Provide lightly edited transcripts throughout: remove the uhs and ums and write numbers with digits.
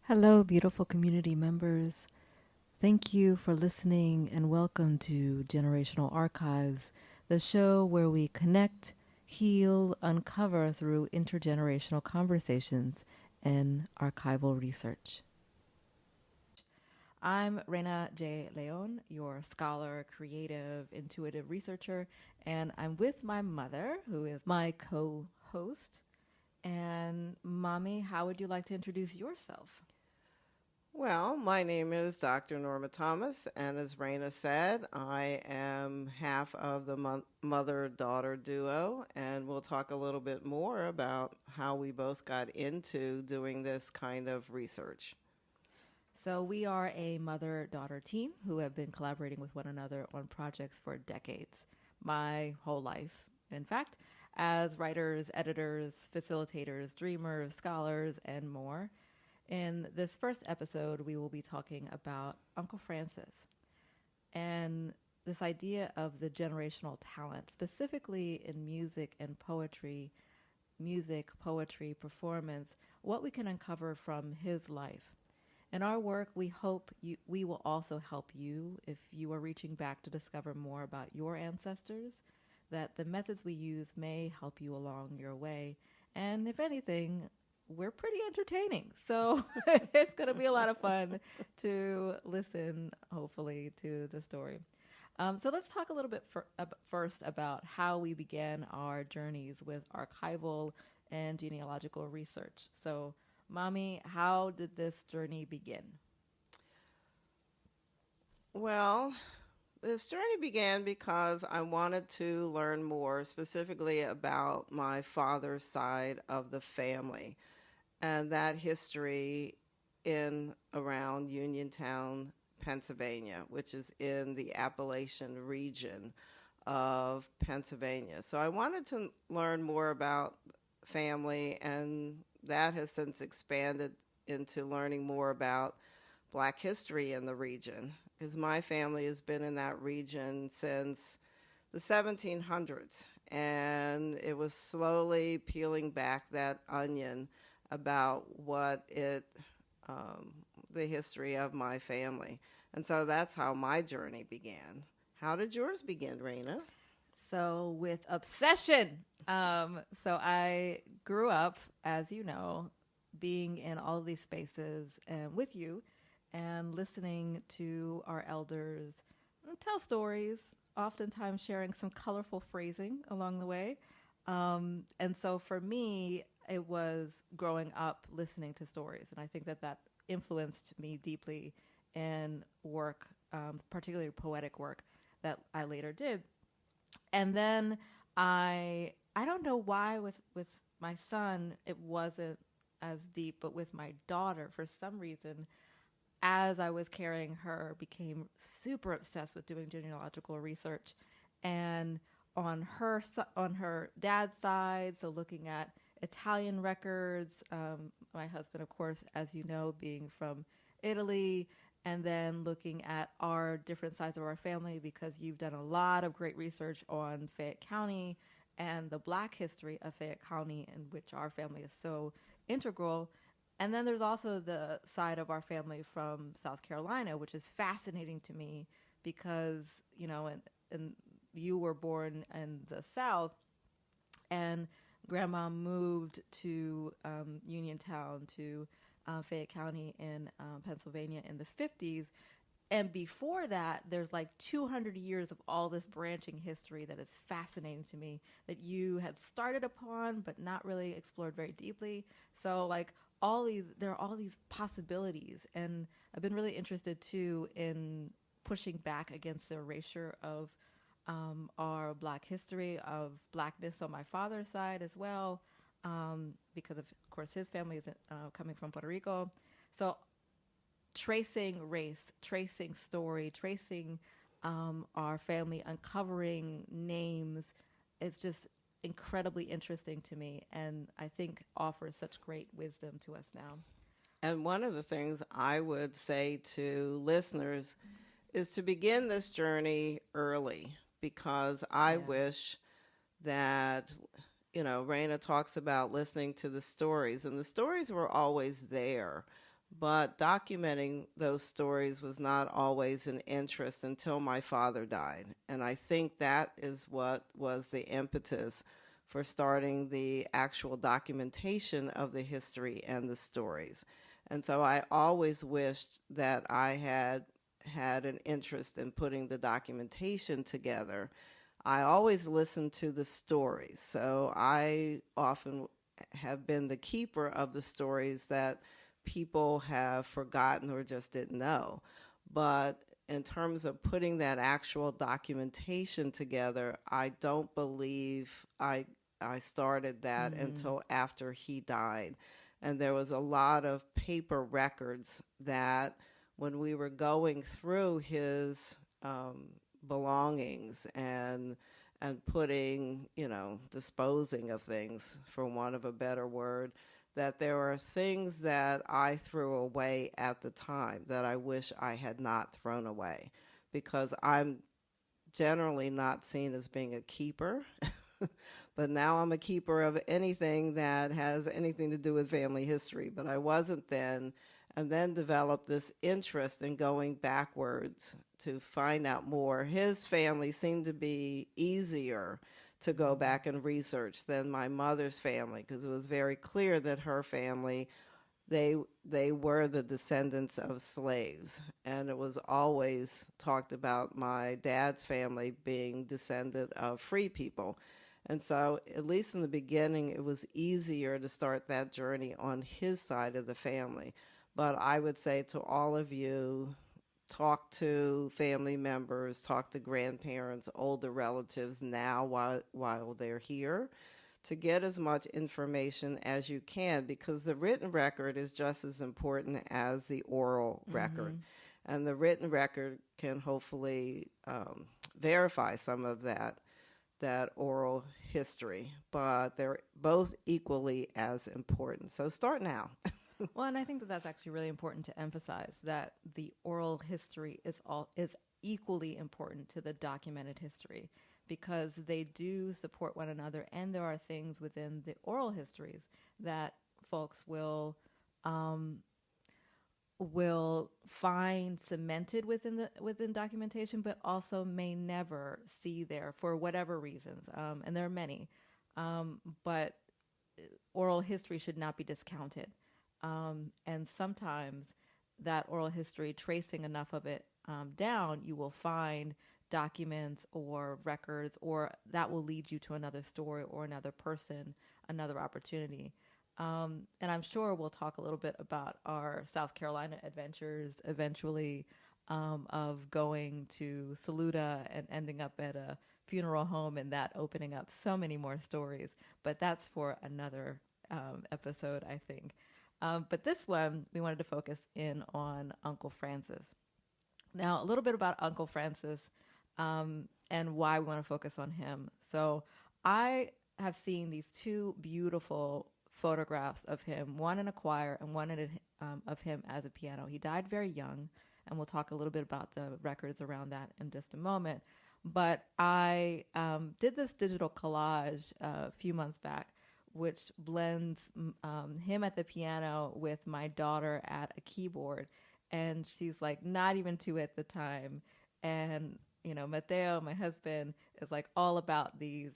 Hello, beautiful community members. Thank you for listening and welcome to Generational Archives, the show where we connect, heal, uncover through intergenerational conversations and archival research. I'm Raina J. León, your scholar, creative, intuitive researcher, and I'm with my mother, who is my co host. And, Mommy, how would you like to introduce yourself? Well, my name is Dr. Norma Thomas, and as Raina said, I am half of the mother-daughter duo, and we'll talk a little bit more about how we both got into doing this kind of research. So, we are a mother daughter team who have been collaborating with one another on projects for decades, my whole life. In fact, as writers, editors, facilitators, dreamers, scholars, and more. In this first episode, we will be talking about Uncle Francis and this idea of the generational talent, specifically in music, poetry, performance, what we can uncover from his life. In our work, we will also help you if you are reaching back to discover more about your ancestors, that the methods we use may help you along your way. And if anything, we're pretty entertaining. So it's going to be a lot of fun to listen, hopefully, to the story. So let's talk a little bit first about how we began our journeys with archival and genealogical research. So, Mommy, how did this journey begin? Well, this journey began because I wanted to learn more specifically about my father's side of the family and that history in around Uniontown, Pennsylvania, which is in the Appalachian region of Pennsylvania. So I wanted to learn more about family, and that has since expanded into learning more about Black history in the region, because my family has been in that region since the 1700s, and it was slowly peeling back that onion about um, the history of my family. And so that's how my journey began. How did yours begin, Raina? So, with obsession. So, I grew up, as you know, being in all of these spaces and with you and listening to our elders tell stories, oftentimes sharing some colorful phrasing along the way. And so for me, it was growing up listening to stories. And I think that that influenced me deeply in work, particularly poetic work that I later did. And then I don't know why with my son it wasn't as deep, but with my daughter, for some reason, as I was carrying her, became super obsessed with doing genealogical research, and on her dad's side, so looking at Italian records. My husband, of course, as you know, being from Italy, and then looking at our different sides of our family because you've done a lot of great research on Fayette County and the Black history of Fayette County, in which our family is so integral. And then there's also the side of our family from South Carolina, which is fascinating to me because, and you were born in the South, and grandma moved to Uniontown, to Fayette County in Pennsylvania in the 50s. And before that, there's like 200 years of all this branching history that is fascinating to me that you had started upon but not really explored very deeply. So, like, there are all these possibilities. And I've been really interested too in pushing back against the erasure of our Black history, of Blackness on my father's side as well, because of course his family is coming from Puerto Rico. So tracing race, tracing story, tracing our family, uncovering names, it's just incredibly interesting to me, and I think offers such great wisdom to us now. And one of the things I would say to listeners is to begin this journey early, because I Yeah. wish that, Raina talks about listening to the stories, and the stories were always there, But documenting those stories was not always an interest until my father died. And I think that is what was the impetus for starting the actual documentation of the history and the stories. And so I always wished that I had an interest in putting the documentation together. I always listened to the stories. So I often have been the keeper of the stories that people have forgotten or just didn't know. But in terms of putting that actual documentation together, I don't believe I started that until after he died. And there was a lot of paper records that when we were going through his belongings and putting, disposing of things, for want of a better word, that there are things that I threw away at the time that I wish I had not thrown away, because I'm generally not seen as being a keeper. But now I'm a keeper of anything that has anything to do with family history, but I wasn't then, and then developed this interest in going backwards to find out more. His family seemed to be easier to go back and research than my mother's family, because it was very clear that her family, they were the descendants of slaves, and it was always talked about my dad's family being descendant of free people. And so, at least in the beginning, it was easier to start that journey on his side of the family. But I would say to all of you, talk to family members, talk to grandparents, older relatives now while they're here, to get as much information as you can, because the written record is just as important as the oral record. And the written record can hopefully verify some of that oral history, but they're both equally as important. So start now. Well, and I think that that's actually really important to emphasize, that the oral history is equally important to the documented history, because they do support one another, and there are things within the oral histories that folks will find cemented within documentation, but also may never see there for whatever reasons, and there are many. But oral history should not be discounted. And sometimes that oral history, tracing enough of it down, you will find documents or records, or that will lead you to another story or another person, another opportunity. And I'm sure we'll talk a little bit about our South Carolina adventures eventually, of going to Saluda and ending up at a funeral home, and that opening up so many more stories. But that's for another episode, I think. But this one, we wanted to focus in on Uncle Francis. Now, a little bit about Uncle Francis and why we want to focus on him. So I have seen these two beautiful photographs of him, one in a choir and one of him as a piano. He died very young, and we'll talk a little bit about the records around that in just a moment. But I did this digital collage a few months back, which blends him at the piano with my daughter at a keyboard. And she's like not even two at the time. And, Mateo, my husband, is like all about these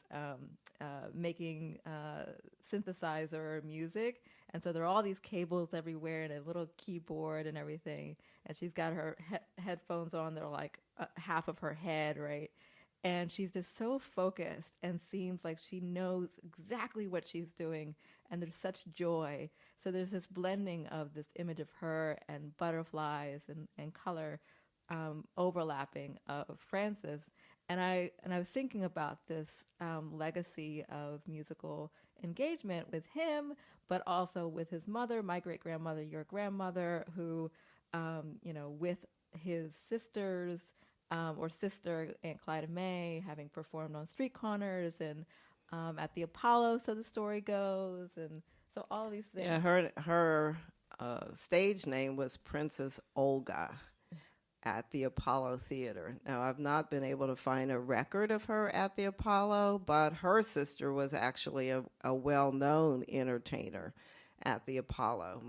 making synthesizer music. And so there are all these cables everywhere and a little keyboard and everything. And she's got her headphones on. They're like half of her head, right? And she's just so focused and seems like she knows exactly what she's doing. And there's such joy. So there's this blending of this image of her and butterflies and color overlapping of Francis. And I was thinking about this legacy of musical engagement with him, but also with his mother, my great-grandmother, your grandmother, who, with his sisters, or sister, Aunt Clyda May, having performed on street corners and at the Apollo, so the story goes, and so all of these things. Yeah, her stage name was Princess Olga at the Apollo Theater. Now, I've not been able to find a record of her at the Apollo, but her sister was actually a well-known entertainer. at the Apollo,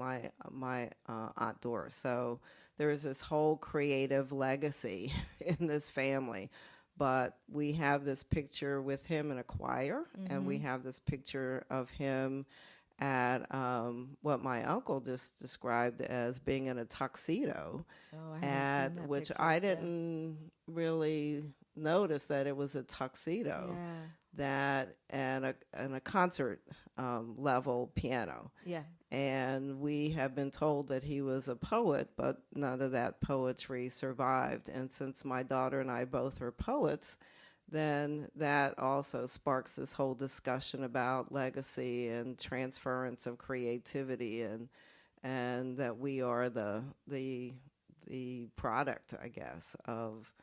my Aunt Doris. So there's this whole creative legacy in this family. But we have this picture with him in a choir, and we have this picture of him at what my uncle just described as being in a tuxedo, which picture. I didn't really notice that it was a tuxedo. Yeah. That and a concert level piano. Yeah. And we have been told that he was a poet, but none of that poetry survived. And since my daughter and I both are poets, then that also sparks this whole discussion about legacy and transference of creativity, and that we are the product, I guess, of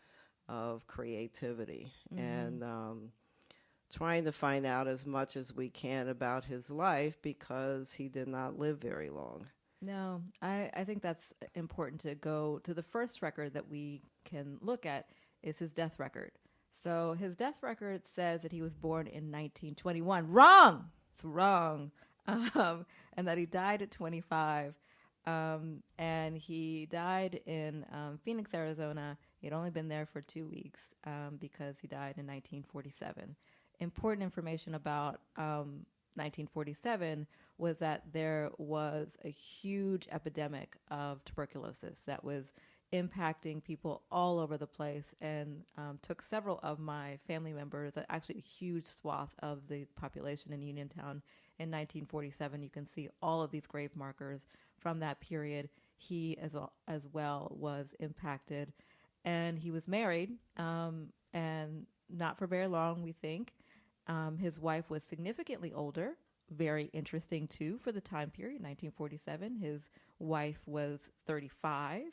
creativity. And trying to find out as much as we can about his life, because he did not live very long. No, I think that's important to go to. The first record that we can look at is his death record. So his death record says that he was born in 1921. Wrong! It's wrong. And that he died at 25. And he died in Phoenix, Arizona. He had only been there for 2 weeks because he died in 1947. Important information about 1947 was that there was a huge epidemic of tuberculosis that was impacting people all over the place, and took several of my family members, actually a huge swath of the population in Uniontown in 1947. You can see all of these grave markers from that period. He as well was impacted, and he was married, and not for very long, we think. His wife was significantly older, very interesting too for the time period, 1947. His wife was 35,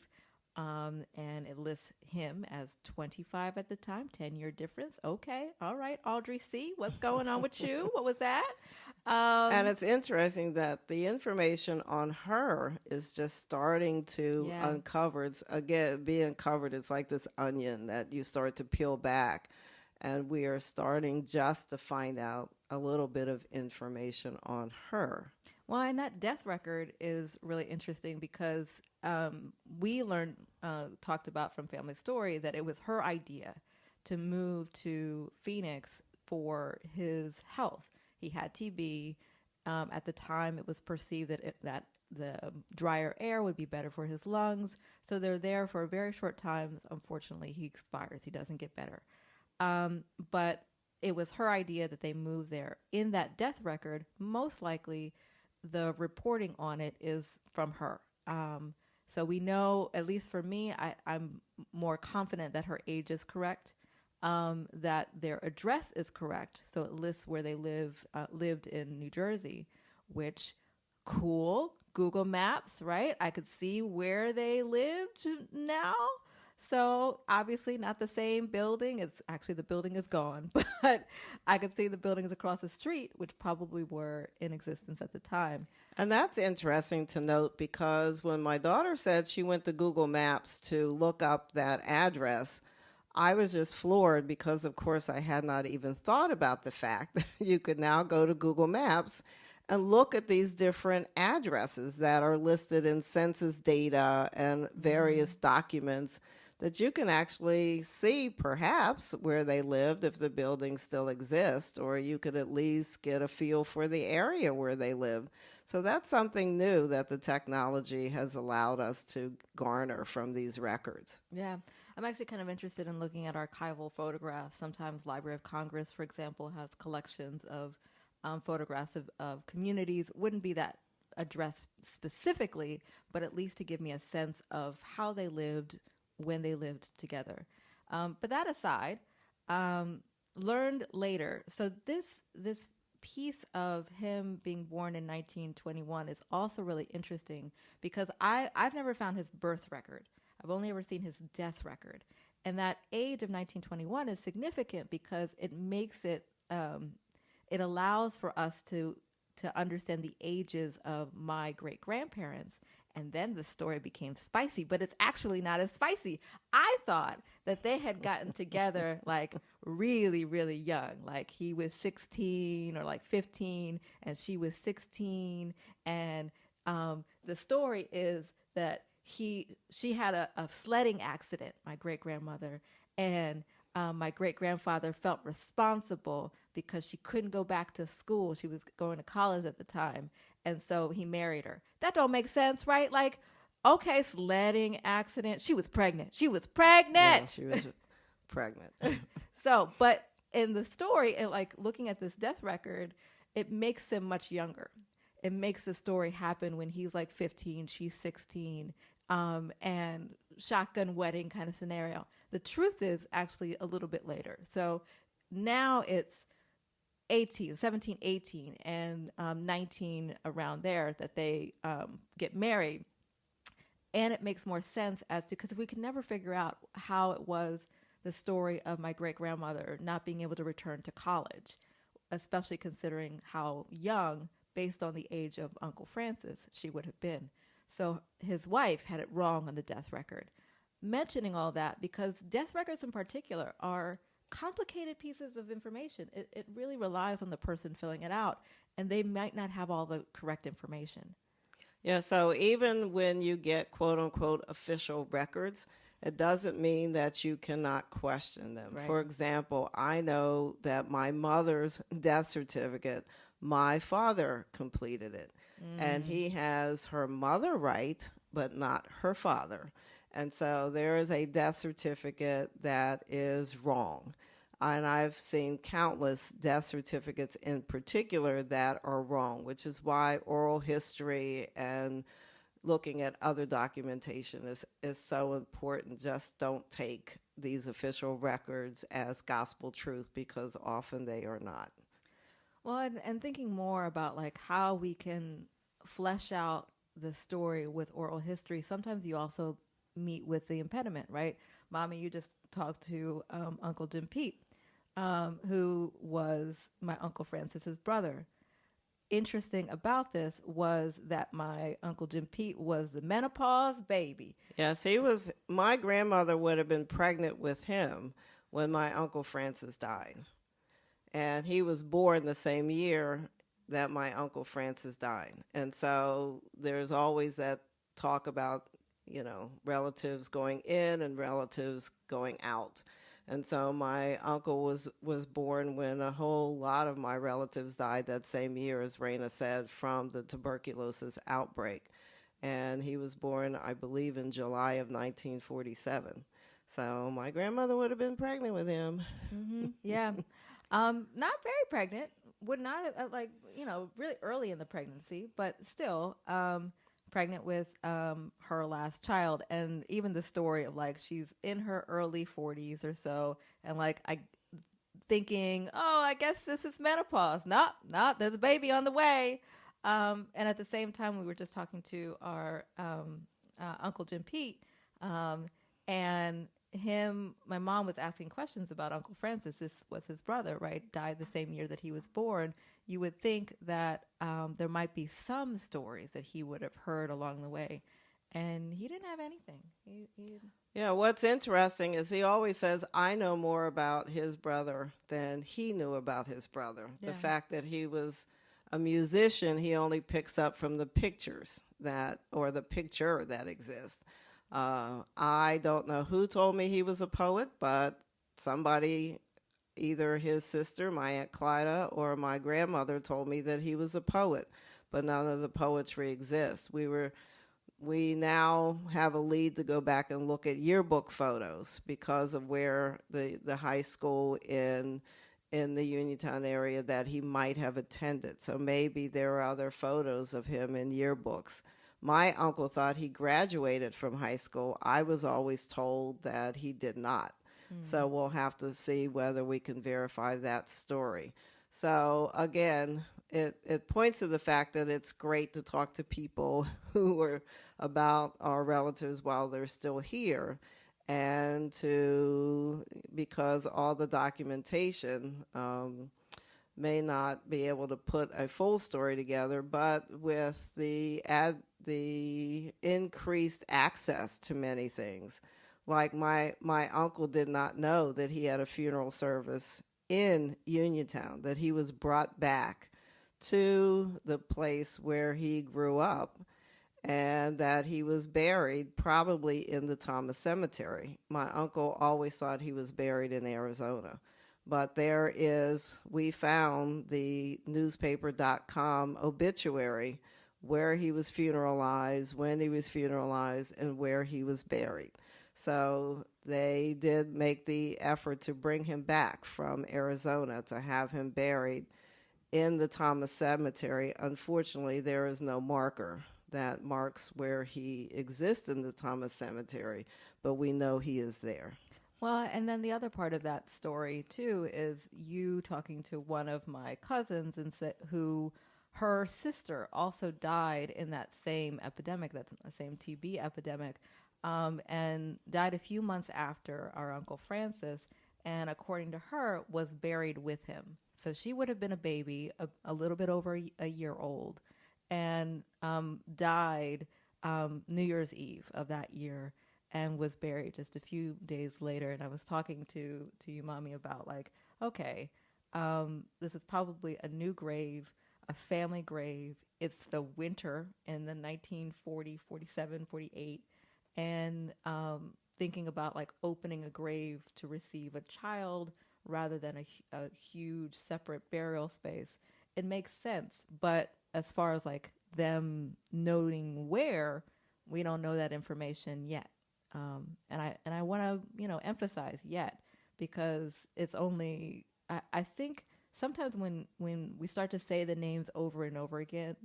and it lists him as 25 at the time, 10-year difference. Okay, all right, Audrey C., what's going on with you? What was that? And it's interesting that the information on her is just starting to be uncovered. It's like this onion that you start to peel back. And we are starting just to find out a little bit of information on her. Well, and that death record is really interesting because we talked about from Family Story that it was her idea to move to Phoenix for his health. He had TB. At the time, it was perceived that the drier air would be better for his lungs. So they're there for a very short time. Unfortunately, he expires. He doesn't get better. But it was her idea that they move there. In that death record, most likely the reporting on it is from her. So we know, at least for me, I'm more confident that her age is correct, that their address is correct. So it lists where they lived in New Jersey, which, cool, Google Maps, right? I could see where they lived now. So obviously not the same building. It's actually, the building is gone, but I could see the buildings across the street, which probably were in existence at the time. And that's interesting to note, because when my daughter said she went to Google Maps to look up that address, I was just floored, because of course I had not even thought about the fact that you could now go to Google Maps and look at these different addresses that are listed in census data and various documents, that you can actually see perhaps where they lived if the building still exists, or you could at least get a feel for the area where they live. So that's something new that the technology has allowed us to garner from these records. Yeah. I'm actually kind of interested in looking at archival photographs. Sometimes Library of Congress, for example, has collections of photographs of communities. Wouldn't be that addressed specifically, but at least to give me a sense of how they lived when they lived together. But that aside, learned later. So this piece of him being born in 1921 is also really interesting, because I've never found his birth record. I've only ever seen his death record. And that age of 1921 is significant because it makes it, it allows for us to understand the ages of my great-grandparents And then the story became spicy, but it's actually not as spicy. I thought that they had gotten together like really, really young. Like he was 16 or like 15 and she was 16. And the story is that she had a sledding accident, my great-grandmother, and my great-grandfather felt responsible because she couldn't go back to school. She was going to college at the time. And so he married her. That don't make sense, right? Like, okay, sledding accident. She was pregnant. Yeah, she was pregnant. So, but in the story, and like looking at this death record, it makes him much younger. It makes the story happen when he's like 15, she's 16, and shotgun wedding kind of scenario. The truth is actually a little bit later. So now it's 17, 18, and 19 around there that they get married. And it makes more sense as to, because we can never figure out how it was the story of my great-grandmother not being able to return to college, especially considering how young, based on the age of Uncle Francis, she would have been. So his wife had it wrong on the death record. Mentioning all that because death records in particular are complicated pieces of information. It really relies on the person filling it out, and they might not have all the correct information. Yeah, so even when you get quote-unquote official records, it doesn't mean that you cannot question them. Right. For example, I know that my mother's death certificate, my father completed it. And he has her mother right, but not her father. And so there is a death certificate that is wrong. And I've seen countless death certificates in particular that are wrong, which is why oral history and looking at other documentation is so important. Just don't take these official records as gospel truth, because often they are not. Well, and thinking more about like how we can flesh out the story with oral history, sometimes you also meet with the impediment, right? Mommy, you just talked to Uncle Jim Pete, who was my Uncle Francis's brother. Interesting about this was that my Uncle Jim Pete was the menopause baby. Yes, he was. My grandmother would have been pregnant with him when my Uncle Francis died. And he was born the same year that my Uncle Francis died. And so there's always that talk about, relatives going in and relatives going out. And so my uncle was born when a whole lot of my relatives died that same year, as Raina said, from the tuberculosis outbreak. And he was born, I believe, in July of 1947. So my grandmother would have been pregnant with him. Mm-hmm. Yeah. Not very pregnant. Would not have, really early in the pregnancy, but still pregnant with her last child. And even the story of like she's in her early 40s or so, and like thinking, oh, I guess this is menopause. Not, there's a baby on the way. And at the same time, we were just talking to our Uncle Jim Pete, and my mom was asking questions about Uncle Francis. This was his brother, right? Died the same year that he was born. You would think that there might be some stories that he would have heard along the way. And he didn't have anything. Yeah, what's interesting is he always says, I know more about his brother than he knew about his brother. Yeah. The fact that he was a musician, he only picks up from the pictures or the picture that exists. I don't know who told me he was a poet, but somebody, either his sister, my Aunt Clyda, or my grandmother told me that he was a poet, but none of the poetry exists. We now have a lead to go back and look at yearbook photos because of where the high school in the Uniontown area that he might have attended. So maybe there are other photos of him in yearbooks. My uncle thought he graduated from high school. I was always told that he did not. So we'll have to see whether we can verify that story. So again, it points to the fact that it's great to talk to people who are about our relatives while they're still here, and because all the documentation may not be able to put a full story together, but with the increased access to many things, like my uncle did not know that he had a funeral service in Uniontown, that he was brought back to the place where he grew up, and that he was buried probably in the Thomas Cemetery. My uncle always thought he was buried in Arizona. But we found the newspaper.com obituary where he was funeralized, when he was funeralized, and where he was buried. So they did make the effort to bring him back from Arizona to have him buried in the Thomas Cemetery. Unfortunately, there is no marker that marks where he exists in the Thomas Cemetery, but we know he is there. Well, and then the other part of that story, too, is you talking to one of my cousins who her sister also died in that same epidemic, that same TB epidemic, and died a few months after our Uncle Francis, and according to her, was buried with him. So she would have been a baby, a little bit over a year old, and died New Year's Eve of that year, and was buried just a few days later. And I was talking to you, Mommy, about like, okay, this is probably a new grave, a family grave. It's the winter in the 1940, 47, 48. And thinking about like opening a grave to receive a child rather than a huge separate burial space. It makes sense. But as far as like them noting where, we don't know that information yet. And I want to, emphasize yet, because it's only, I think sometimes when we start to say the names over and over again,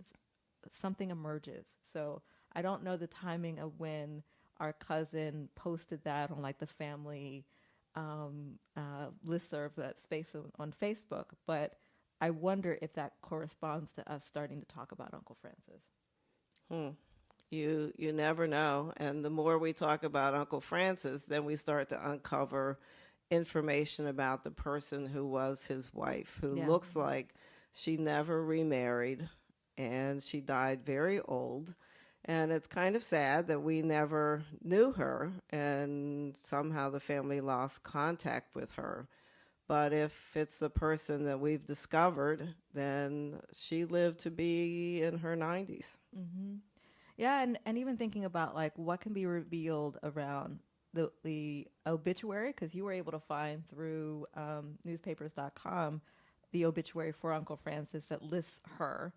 something emerges. So I don't know the timing of when our cousin posted that on like the family listserv, that space on Facebook, but I wonder if that corresponds to us starting to talk about Uncle Francis. You never know. And the more we talk about Uncle Francis, then we start to uncover information about the person who was his wife, who looks like she never remarried, and she died very old. And it's kind of sad that we never knew her, and somehow the family lost contact with her. But if it's the person that we've discovered, then she lived to be in her 90s. Mm-hmm. Yeah, and even thinking about like what can be revealed around the obituary, because you were able to find through newspapers.com the obituary for Uncle Francis that lists her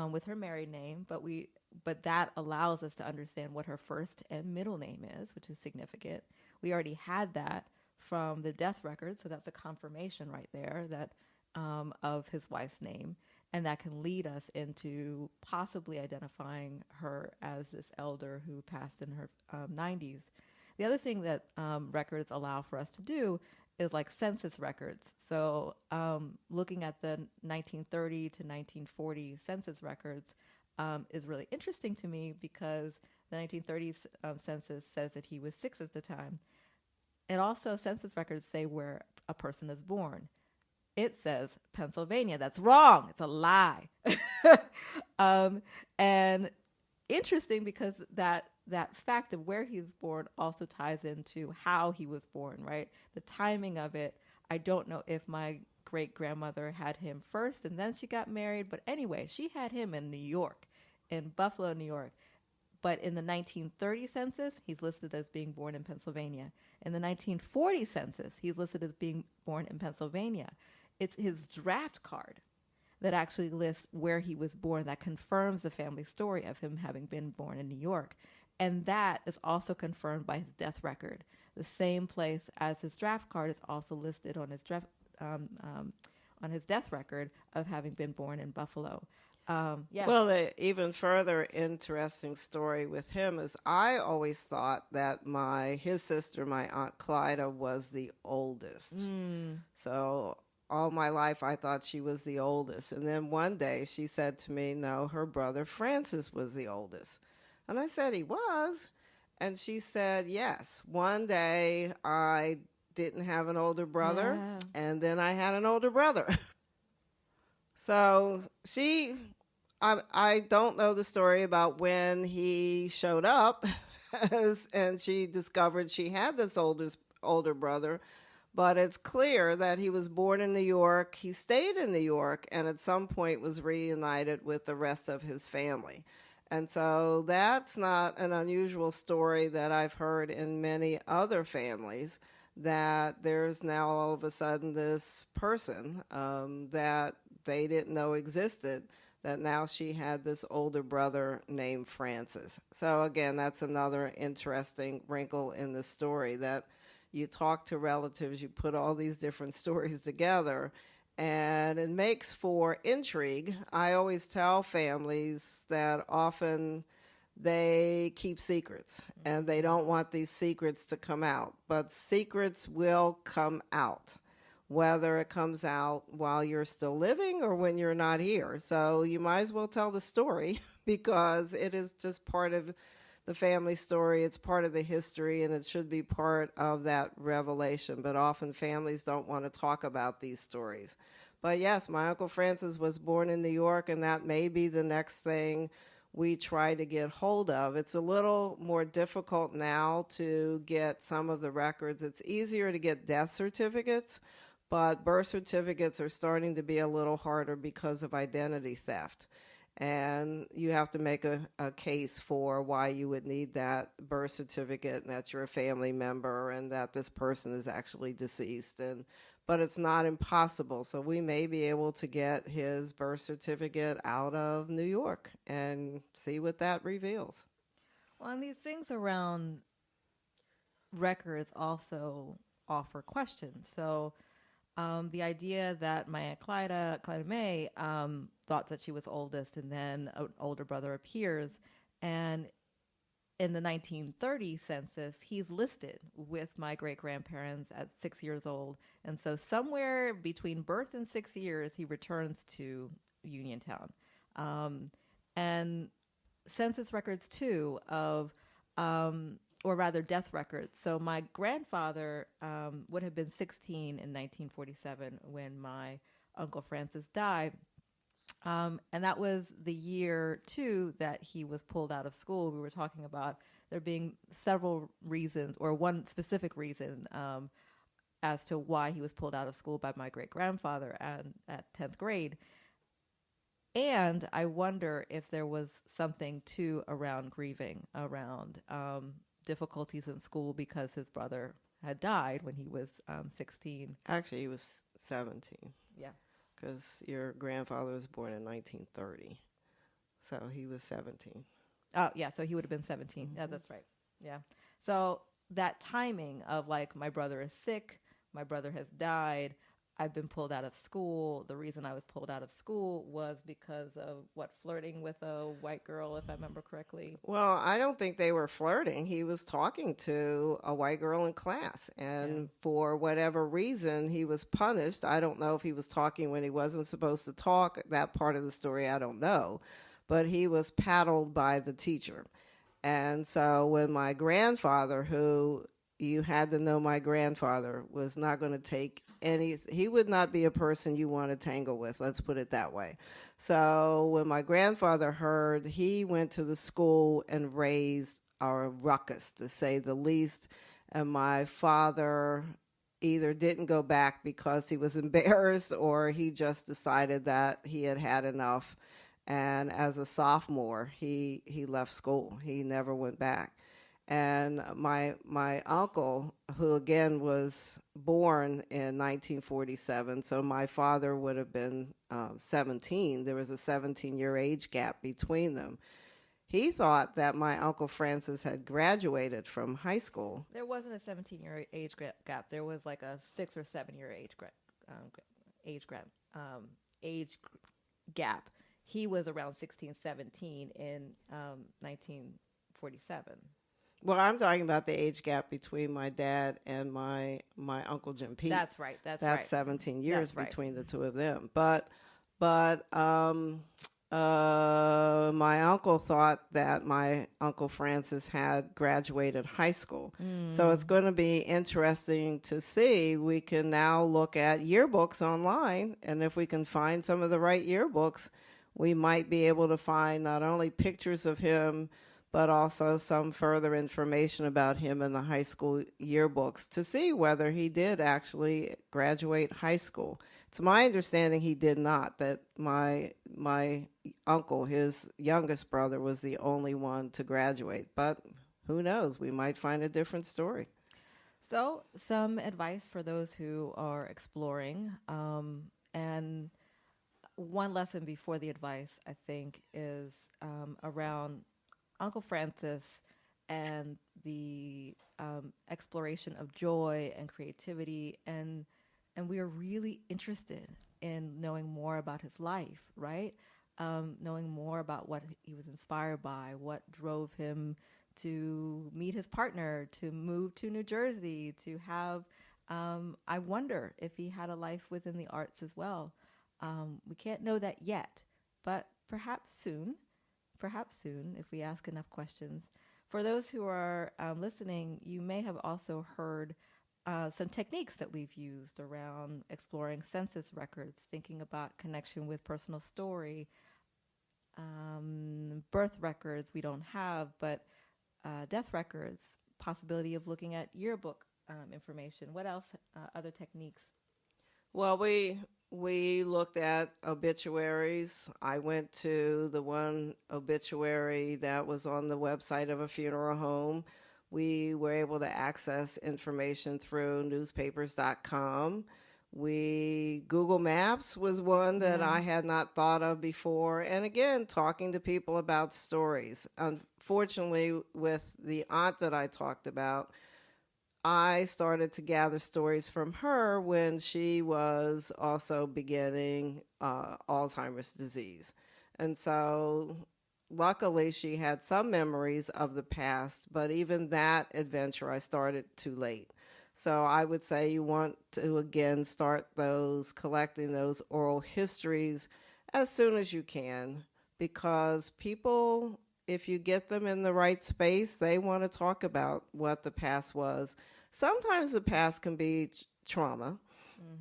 with her married name, but that allows us to understand what her first and middle name is, which is significant. We already had that from the death record, so that's a confirmation right there that of his wife's name. And that can lead us into possibly identifying her as this elder who passed in her 90s. The other thing that records allow for us to do is like census records. So looking at the 1930 to 1940 census records is really interesting to me, because the 1930s census says that he was 6 at the time. And also census records say where a person is born. It says Pennsylvania. That's wrong. It's a lie. And interesting, because that fact of where he was born also ties into how he was born, right? The timing of it. I don't know if my great-grandmother had him first and then she got married. But anyway, she had him in New York, in Buffalo, New York. But in the 1930 census, he's listed as being born in Pennsylvania. In the 1940 census, he's listed as being born in Pennsylvania. It's his draft card that actually lists where he was born, that confirms the family story of him having been born in New York. And that is also confirmed by his death record. The same place as his draft card is also listed on his death record of having been born in Buffalo. Well, the even further interesting story with him is I always thought that his sister, my Aunt Clyda, was the oldest. So all my life I thought she was the oldest. And then one day she said to me, no, her brother Francis was the oldest. And I said, he was? And she said, yes. One day I didn't have an older brother, and then I had an older brother. So I don't know the story about when he showed up, and she discovered she had this older brother, but it's clear that he was born in New York. He stayed in New York, and at some point was reunited with the rest of his family. And so that's not an unusual story that I've heard in many other families, that there's now all of a sudden this person that they didn't know existed, that now she had this older brother named Francis. So again, that's another interesting wrinkle in the story, that you talk to relatives, you put all these different stories together, and it makes for intrigue. I always tell families that often they keep secrets, and they don't want these secrets to come out, but secrets will come out, whether it comes out while you're still living or when you're not here. So you might as well tell the story because it is just part of the family story. It's part of the history, and it should be part of that revelation. But often families don't want to talk about these stories. But yes, my Uncle Francis was born in New York, and that may be the next thing we try to get hold of. It's a little more difficult now to get some of the records. It's easier to get death certificates, but birth certificates are starting to be a little harder because of identity theft. And you have to make a case for why you would need that birth certificate, and that you're a family member and that this person is actually deceased. But it's not impossible. So we may be able to get his birth certificate out of New York and see what that reveals. Well, and these things around records also offer questions. So the idea that my Aunt Clyda May, thought that she was oldest, and then an older brother appears. And in the 1930 census, he's listed with my great-grandparents at 6 years old. And so somewhere between birth and 6 years, he returns to Uniontown. And census records, too, of... or rather death records. So my grandfather would have been 16 in 1947 when my Uncle Francis died. And that was the year, too, that he was pulled out of school. We were talking about there being several reasons, or one specific reason, as to why he was pulled out of school by my great-grandfather at 10th grade. And I wonder if there was something, too, around grieving, around difficulties in school because his brother had died when he was 16. Actually, he was 17. Yeah. Because your grandfather was born in 1930. So he was 17. Oh, yeah, so he would have been 17. Mm-hmm. Yeah, that's right. Yeah. So that timing of, like, my brother is sick, my brother has died, I've been pulled out of school. The reason I was pulled out of school was because of, flirting with a white girl, if I remember correctly. Well, I don't think they were flirting. He was talking to a white girl in class, and for whatever reason, he was punished. I don't know if he was talking when he wasn't supposed to talk. That part of the story, I don't know. But he was paddled by the teacher. And so when my grandfather, who... you had to know my grandfather was not going to take he would not be a person you want to tangle with, let's put it that way. So when my grandfather heard, he went to the school and raised a ruckus, to say the least. And my father either didn't go back because he was embarrassed, or he just decided that he had had enough. And as a sophomore, he left school. He never went back. And my uncle, who again was born in 1947, so my father would have been 17. There was a 17-year age gap between them. He thought that my Uncle Francis had graduated from high school. There wasn't a 17-year age gap. There was like a 6 or 7 year age gap. He was around 16, 17 in 1947. Well, I'm talking about the age gap between my dad and my Uncle Jim Pete. That's right. That's right. That's 17 years right. between the two of them. But My uncle thought that my Uncle Francis had graduated high school. So it's going to be interesting to see. We can now look at yearbooks online, and if we can find some of the right yearbooks, we might be able to find not only pictures of him, but also some further information about him in the high school yearbooks to see whether he did actually graduate high school. It's my understanding he did not, that my uncle, his youngest brother, was the only one to graduate. But who knows? We might find a different story. So, some advice for those who are exploring. And one lesson before the advice, I think, is around Uncle Francis and the exploration of joy and creativity, and we are really interested in knowing more about his life, right? Knowing more about what he was inspired by, what drove him to meet his partner, to move to New Jersey, to have, I wonder if he had a life within the arts as well. We can't know that yet, but perhaps soon, if we ask enough questions. For those who are listening, you may have also heard some techniques that we've used around exploring census records, thinking about connection with personal story, birth records we don't have, but death records, possibility of looking at yearbook information. What else? Other techniques? Well, we looked at obituaries. I went to the one obituary that was on the website of a funeral home. We were able to access information through newspapers.com. Google Maps was one that I had not thought of before. And again, talking to people about stories. Unfortunately, with the aunt that I talked about, I started to gather stories from her when she was also beginning Alzheimer's disease. And so luckily she had some memories of the past, but even that adventure I started too late. So I would say you want to, again, start collecting those oral histories as soon as you can, because people, if you get them in the right space, they want to talk about what the past was. Sometimes the past can be trauma,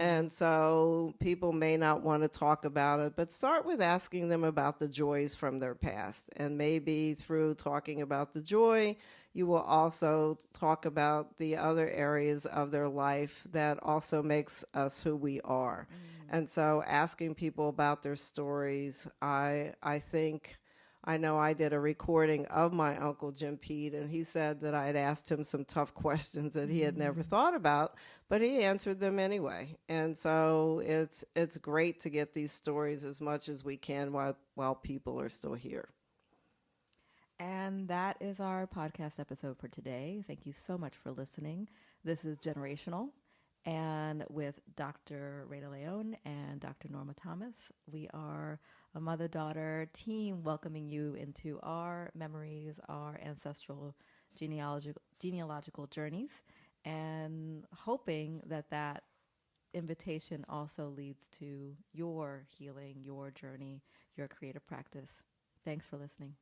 and so people may not want to talk about it, but start with asking them about the joys from their past. And maybe through talking about the joy, you will also talk about the other areas of their life that also makes us who we are. And so asking people about their stories, I think, I know I did a recording of my Uncle Jim Pete, and he said that I had asked him some tough questions that he had never thought about, but he answered them anyway. And so it's great to get these stories as much as we can while people are still here. And that is our podcast episode for today. Thank you so much for listening. This is Generational, and with Dr. Raina León and Dr. Norma Thomas, we are a mother-daughter team welcoming you into our memories, our ancestral genealogical journeys, and hoping that invitation also leads to your healing, your journey, your creative practice. Thanks for listening.